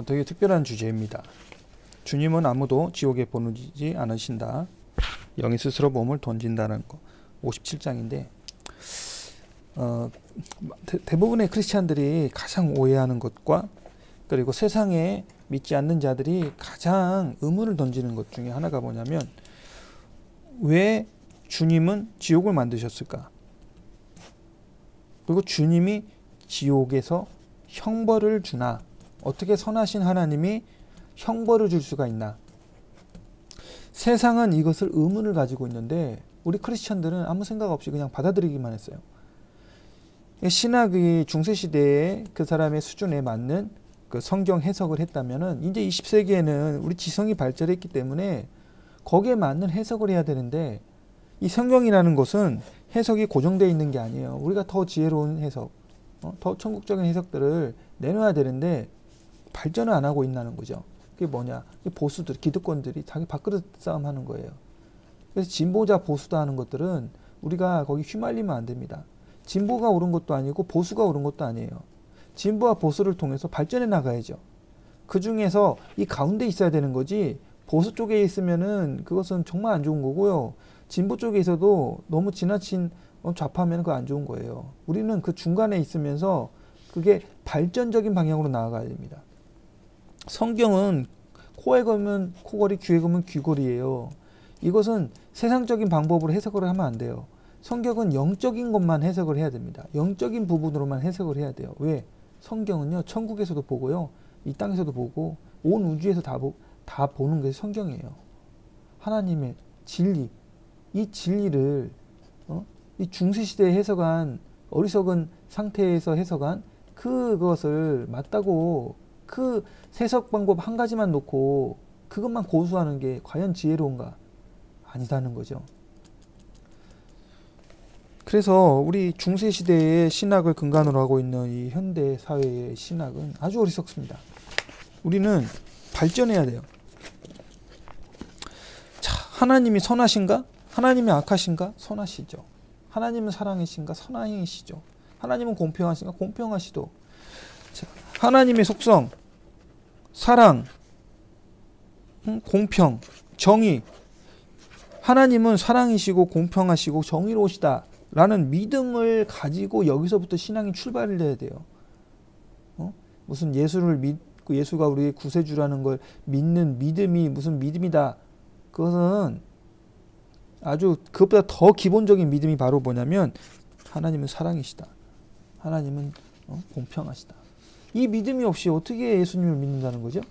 되게 특별한 주제입니다. 주님은 아무도 지옥에 보내지 않으신다. 영이 스스로 몸을 던진다는 거. 57장인데 대부분의 크리스찬들이 가장 오해하는 것과 그리고 세상에 믿지 않는 자들이 가장 의문을 던지는 것 중에 하나가 뭐냐면 왜 주님은 지옥을 만드셨을까? 그리고 주님이 지옥에서 형벌을 주나? 어떻게 선하신 하나님이 형벌을 줄 수가 있나? 세상은 이것을 의문을 가지고 있는데 우리 크리스천들은 아무 생각 없이 그냥 받아들이기만 했어요. 신학의 중세시대에 그 사람의 수준에 맞는 그 성경 해석을 했다면은 이제 20세기에는 우리 지성이 발달했기 때문에 거기에 맞는 해석을 해야 되는데 이 성경이라는 것은 해석이 고정되어 있는 게 아니에요. 우리가 더 지혜로운 해석, 더 천국적인 해석들을 내놓아야 되는데 발전을 안 하고 있다는 거죠. 그게 뭐냐? 보수들, 기득권들이 자기 밥그릇 싸움 하는 거예요. 그래서 진보자 보수다 하는 것들은 우리가 거기 휘말리면 안 됩니다. 진보가 옳은 것도 아니고 보수가 옳은 것도 아니에요. 진보와 보수를 통해서 발전해 나가야죠. 그 중에서 이 가운데 있어야 되는 거지 보수 쪽에 있으면은 그것은 정말 안 좋은 거고요. 진보 쪽에 있어도 너무 지나친 좌파면 그거 안 좋은 거예요. 우리는 그 중간에 있으면서 그게 발전적인 방향으로 나아가야 됩니다. 성경은 코에 걸면 코걸이, 귀에 걸면 귀걸이에요. 이것은 세상적인 방법으로 해석을 하면 안 돼요. 성경은 영적인 것만 해석을 해야 됩니다. 영적인 부분으로만 해석을 해야 돼요. 왜? 성경은요, 천국에서도 보고요, 이 땅에서도 보고, 온 우주에서 다 보는 게 성경이에요. 하나님의 진리, 이 진리를, 이 중세시대에 해석한, 어리석은 상태에서 해석한 그것을 맞다고 그 해석 방법 한 가지만 놓고 그것만 고수하는 게 과연 지혜로운가? 아니다는 거죠. 그래서 우리 중세시대의 신학을 근간으로 하고 있는 이 현대 사회의 신학은 아주 어리석습니다. 우리는 발전해야 돼요. 자, 하나님이 선하신가? 하나님이 악하신가? 선하시죠. 하나님은 사랑이신가? 사랑이시죠. 하나님은 공평하신가? 공평하시도. 자, 하나님의 속성, 사랑, 공평, 정의. 하나님은 사랑이시고 공평하시고 정의로우시다 라는 믿음을 가지고 여기서부터 신앙이 출발을 해야 돼요. 무슨 예수를 믿고 예수가 우리의 구세주라는 걸 믿는 믿음이 무슨 믿음이다. 그것은 아주 그것보다 더 기본적인 믿음이 바로 뭐냐면 하나님은 사랑이시다. 하나님은 공평하시다. 이 믿음이 없이 어떻게 예수님을 믿는다는 거죠?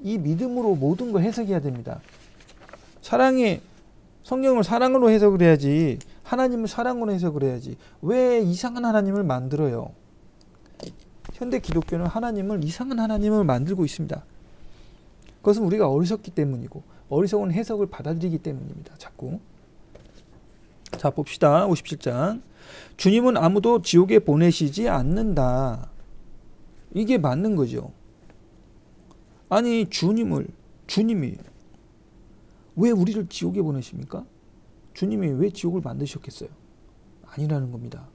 이 믿음으로 모든 걸 해석해야 됩니다. 성경을 사랑으로 해석을 해야지, 하나님을 사랑으로 해석을 해야지. 왜 이상한 하나님을 만들어요? 현대 기독교는 하나님을 이상한 하나님을 만들고 있습니다. 그것은 우리가 어리석기 때문이고 어리석은 해석을 받아들이기 때문입니다. 자꾸. 자, 봅시다. 57장. 주님은 아무도 지옥에 보내시지 않는다. 이게 맞는 거죠. 아니 주님이 왜 우리를 지옥에 보내십니까? 주님이 왜 지옥을 만드셨겠어요? 아니라는 겁니다.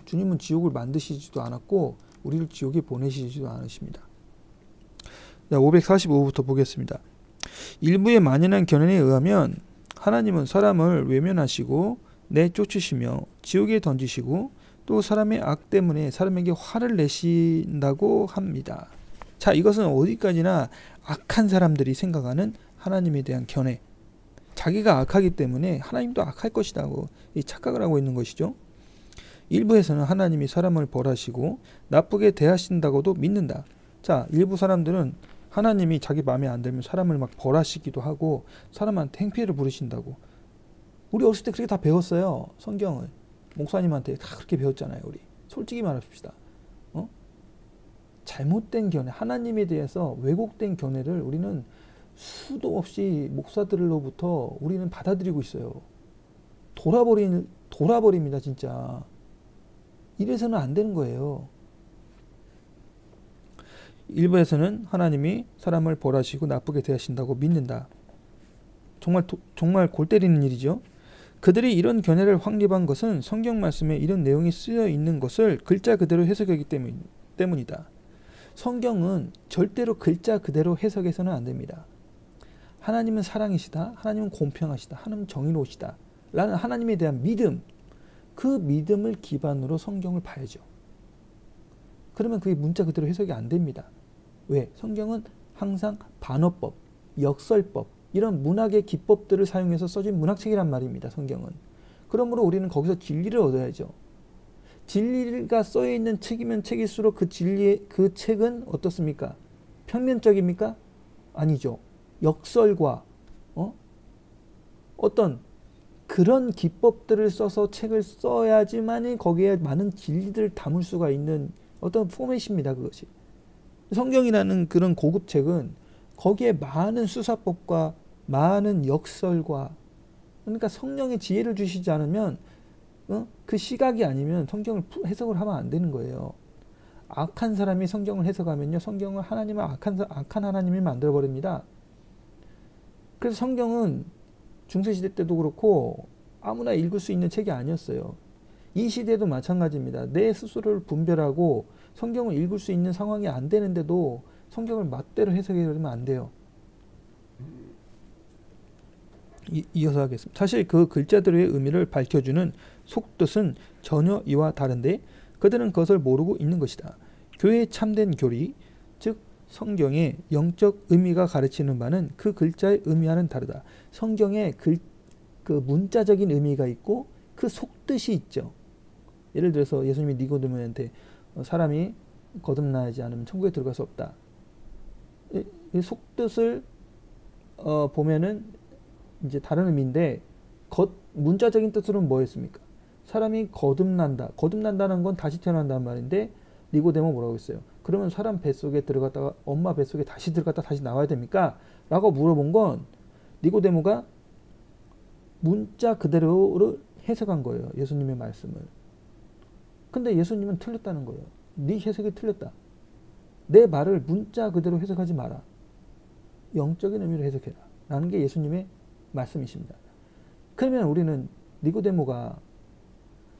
주님은 지옥을 만드시지도 않았고 우리를 지옥에 보내시지도 않으십니다. 545부터 보겠습니다. 일부의 만연한 견해에 의하면 하나님은 사람을 외면하시고 내쫓으시며 지옥에 던지시고 또 사람의 악 때문에 사람에게 화를 내신다고 합니다. 자, 이것은 어디까지나 악한 사람들이 생각하는 하나님에 대한 견해. 자기가 악하기 때문에 하나님도 악할 것이라고 착각을 하고 있는 것이죠. 일부에서는 하나님이 사람을 벌하시고 나쁘게 대하신다고도 믿는다. 자, 일부 사람들은 하나님이 자기 마음에 안 들면 사람을 막 벌하시기도 하고 사람한테 행피해를 부르신다고. 우리 어렸을 때 그렇게 다 배웠어요. 성경을. 목사님한테 다 그렇게 배웠잖아요. 우리 솔직히 말합시다. 잘못된 견해, 하나님에 대해서 왜곡된 견해를 우리는 수도 없이 목사들로부터 우리는 받아들이고 있어요. 돌아버립니다, 진짜. 이래서는 안 되는 거예요. 일부에서는 하나님이 사람을 벌하시고 나쁘게 대하신다고 믿는다. 정말 골 때리는 일이죠. 그들이 이런 견해를 확립한 것은 성경 말씀에 이런 내용이 쓰여 있는 것을 글자 그대로 해석하기 때문이다. 성경은 절대로 글자 그대로 해석해서는 안 됩니다. 하나님은 사랑이시다. 하나님은 공평하시다. 하나님은 정의로우시다. 라는 하나님에 대한 믿음, 그 믿음을 기반으로 성경을 봐야죠. 그러면 그게 문자 그대로 해석이 안 됩니다. 왜? 성경은 항상 반어법, 역설법, 이런 문학의 기법들을 사용해서 써진 문학책이란 말입니다. 성경은. 그러므로 우리는 거기서 진리를 얻어야죠. 진리가 써있는 책이면 책일수록 그 책은 어떻습니까? 평면적입니까? 아니죠. 역설과 어떤 그런 기법들을 써서 책을 써야지만이 거기에 많은 진리들을 담을 수가 있는 어떤 포맷입니다. 그것이. 성경이라는 그런 고급 책은 거기에 많은 수사법과 많은 역설과, 그러니까 성령의 지혜를 주시지 않으면 그 시각이 아니면 성경을 해석을 하면 안 되는 거예요. 악한 사람이 성경을 해석하면요, 성경을 하나님은 악한 하나님이 만들어버립니다. 그래서 성경은 중세시대 때도 그렇고 아무나 읽을 수 있는 책이 아니었어요. 이 시대도 마찬가지입니다. 내 스스로를 분별하고 성경을 읽을 수 있는 상황이 안 되는데도 성경을 멋대로 해석해서는 안 돼요. 이어서 하겠습니다. 사실 그 글자들의 의미를 밝혀주는 속뜻은 전혀 이와 다른데 그들은 그것을 모르고 있는 것이다. 교회의 참된 교리, 즉 성경의 영적 의미가 가르치는 바는 그 글자의 의미와는 다르다. 성경에 그 문자적인 의미가 있고 그 속뜻이 있죠. 예를 들어서 예수님이 니고데모한테 사람이 거듭나지 않으면 천국에 들어갈 수 없다. 이 속뜻을 보면은 이제 다른 의미인데 문자적인 뜻으로는 뭐였습니까? 사람이 거듭난다. 거듭난다는 건 다시 태어난다는 말인데 니고데모 뭐라고 했어요? 그러면 사람 뱃속에 들어갔다가 엄마 뱃속에 다시 들어갔다 다시 나와야 됩니까? 라고 물어본 건 니고데모가 문자 그대로를 해석한 거예요. 예수님의 말씀을. 근데 예수님은 틀렸다는 거예요. 네 해석이 틀렸다. 내 말을 문자 그대로 해석하지 마라. 영적인 의미로 해석해라. 라는 게 예수님의 말씀이십니다. 그러면 우리는 니고데모가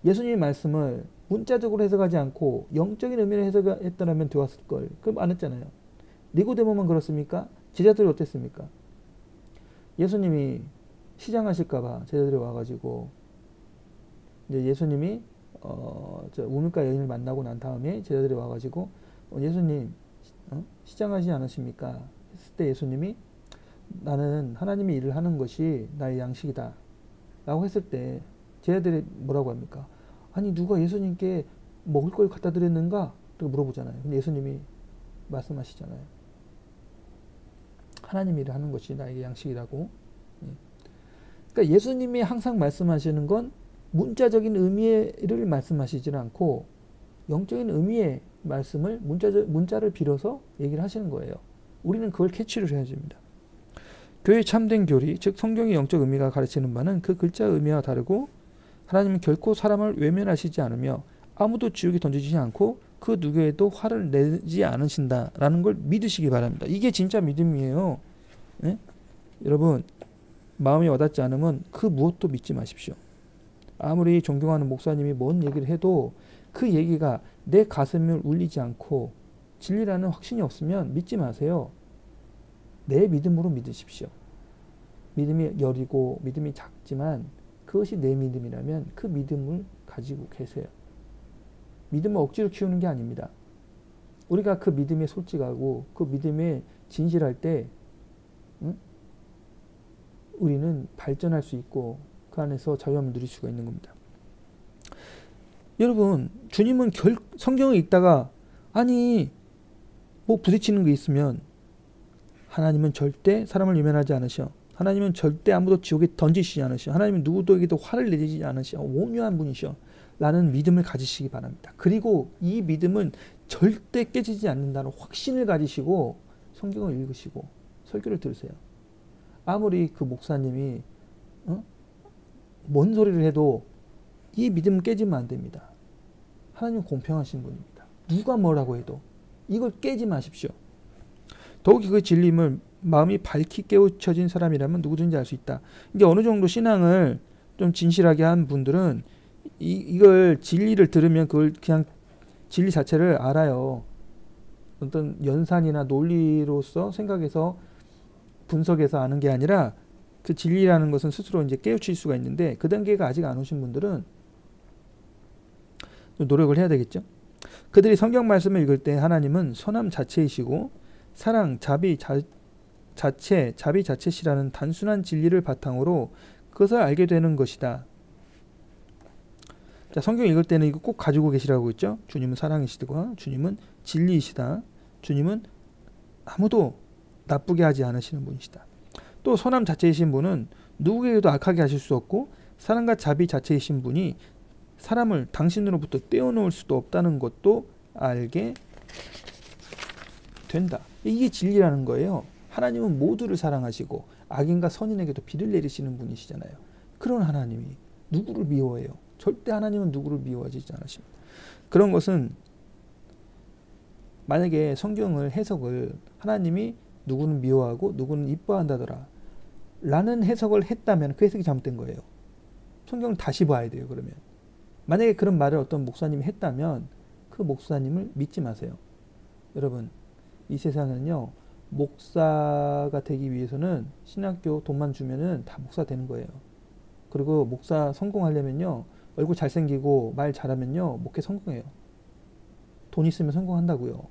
예수님의 말씀을 문자적으로 해석하지 않고 영적인 의미로 해석했더라면 좋았을 걸. 그럼 안 했잖아요. 니고데모만 그렇습니까? 제자들이 어땠습니까? 예수님이 시장하실까봐 제자들이 와가지고 이제 예수님이 저 우물가 여인을 만나고 난 다음에 제자들이 와가지고 예수님 시장하지 않으십니까? 했을 때 예수님이 나는 하나님의 일을 하는 것이 나의 양식이다 라고 했을 때 제자들이 뭐라고 합니까? 아니 누가 예수님께 먹을 걸 갖다 드렸는가? 라고 물어보잖아요. 근데 예수님이 말씀하시잖아요. 하나님의 일을 하는 것이 나에게 양식이라고. 그러니까 예수님이 항상 말씀하시는 건 문자적인 의미를 말씀하시지는 않고 영적인 의미의 말씀을 문자를 빌어서 얘기를 하시는 거예요. 우리는 그걸 캐치를 해야 됩니다. 교회의 참된 교리, 즉 성경의 영적 의미가 가르치는 바는 그 글자의 의미와 다르고 하나님은 결코 사람을 외면하시지 않으며 아무도 지옥에 던지지 않고 그 누구에도 화를 내지 않으신다라는 걸 믿으시기 바랍니다. 이게 진짜 믿음이에요. 네? 여러분 마음이 와닿지 않으면 그 무엇도 믿지 마십시오. 아무리 존경하는 목사님이 뭔 얘기를 해도 그 얘기가 내 가슴을 울리지 않고 진리라는 확신이 없으면 믿지 마세요. 내 믿음으로 믿으십시오. 믿음이 여리고 믿음이 작지만 그것이 내 믿음이라면 그 믿음을 가지고 계세요. 믿음을 억지로 키우는 게 아닙니다. 우리가 그 믿음에 솔직하고 그 믿음에 진실할 때 우리는 발전할 수 있고 그 안에서 자유함을 누릴 수가 있는 겁니다. 여러분 주님은 성경을 읽다가 아니 뭐 부딪히는 게 있으면 하나님은 절대 사람을 외면하지 않으셔. 하나님은 절대 아무도 지옥에 던지시지 않으셔. 하나님은 누구에게도 화를 내지 않으셔. 온유한 분이셔. 라는 믿음을 가지시기 바랍니다. 그리고 이 믿음은 절대 깨지지 않는다는 확신을 가지시고 성경을 읽으시고 설교를 들으세요. 아무리 그 목사님이 뭔 소리를 해도 이 믿음은 깨지면 안 됩니다. 하나님은 공평하신 분입니다. 누가 뭐라고 해도 이걸 깨지 마십시오. 더욱이 그 진리임을 마음이 밝히 깨우쳐진 사람이라면 누구든지 알 수 있다. 이게 어느 정도 신앙을 좀 진실하게 한 분들은 이걸 진리를 들으면 그걸 그냥 진리 자체를 알아요. 어떤 연산이나 논리로서 생각해서 분석해서 아는 게 아니라 그 진리라는 것은 스스로 이제 깨우칠 수가 있는데 그 단계가 아직 안 오신 분들은 좀 노력을 해야 되겠죠. 그들이 성경 말씀을 읽을 때 하나님은 선함 자체이시고 사랑, 자비 자체시라는 단순한 진리를 바탕으로 그것을 알게 되는 것이다. 자, 성경 읽을 때는 이거 꼭 가지고 계시라고 했죠. 주님은 사랑이시고 주님은 진리이시다. 주님은 아무도 나쁘게 하지 않으시는 분이시다. 또 선함 자체이신 분은 누구에게도 악하게 하실 수 없고 사랑과 자비 자체이신 분이 사람을 당신으로부터 떼어놓을 수도 없다는 것도 알게 된다. 이게 진리라는 거예요. 하나님은 모두를 사랑하시고 악인과 선인에게도 비를 내리시는 분이시잖아요. 그런 하나님이 누구를 미워해요? 절대 하나님은 누구를 미워하지 않으십니다. 그런 것은 만약에 성경을 해석을 하나님이 누구는 미워하고 누구는 이뻐한다더라 라는 해석을 했다면 그 해석이 잘못된 거예요. 성경을 다시 봐야 돼요. 그러면 만약에 그런 말을 어떤 목사님이 했다면 그 목사님을 믿지 마세요. 여러분, 이 세상은요, 목사가 되기 위해서는 신학교 돈만 주면은 다 목사 되는 거예요. 그리고 목사 성공하려면요, 얼굴 잘생기고 말 잘하면요, 목회 성공해요. 돈 있으면 성공한다고요.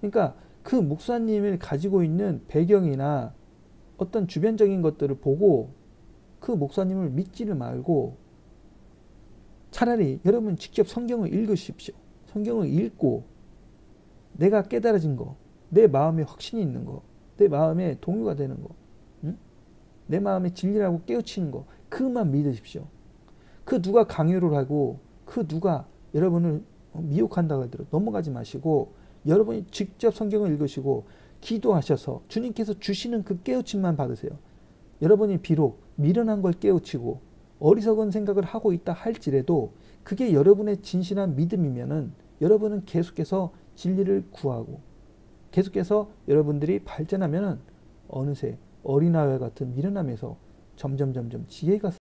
그러니까 그 목사님을 가지고 있는 배경이나 어떤 주변적인 것들을 보고 그 목사님을 믿지를 말고 차라리 여러분 직접 성경을 읽으십시오. 성경을 읽고 내가 깨달아진 거, 내 마음에 확신이 있는 거, 내 마음에 동요가 되는 거, 응? 내 마음에 진리라고 깨우치는 거, 그것만 믿으십시오. 그 누가 강요를 하고 그 누가 여러분을 미혹한다고 하더라도 넘어가지 마시고 여러분이 직접 성경을 읽으시고 기도하셔서 주님께서 주시는 그 깨우침만 받으세요. 여러분이 비록 미련한 걸 깨우치고 어리석은 생각을 하고 있다 할지라도 그게 여러분의 진실한 믿음이면은 여러분은 계속해서 진리를 구하고 계속해서 여러분들이 발전하면은 어느새 어린아이와 같은 미련함에서 점점 지혜가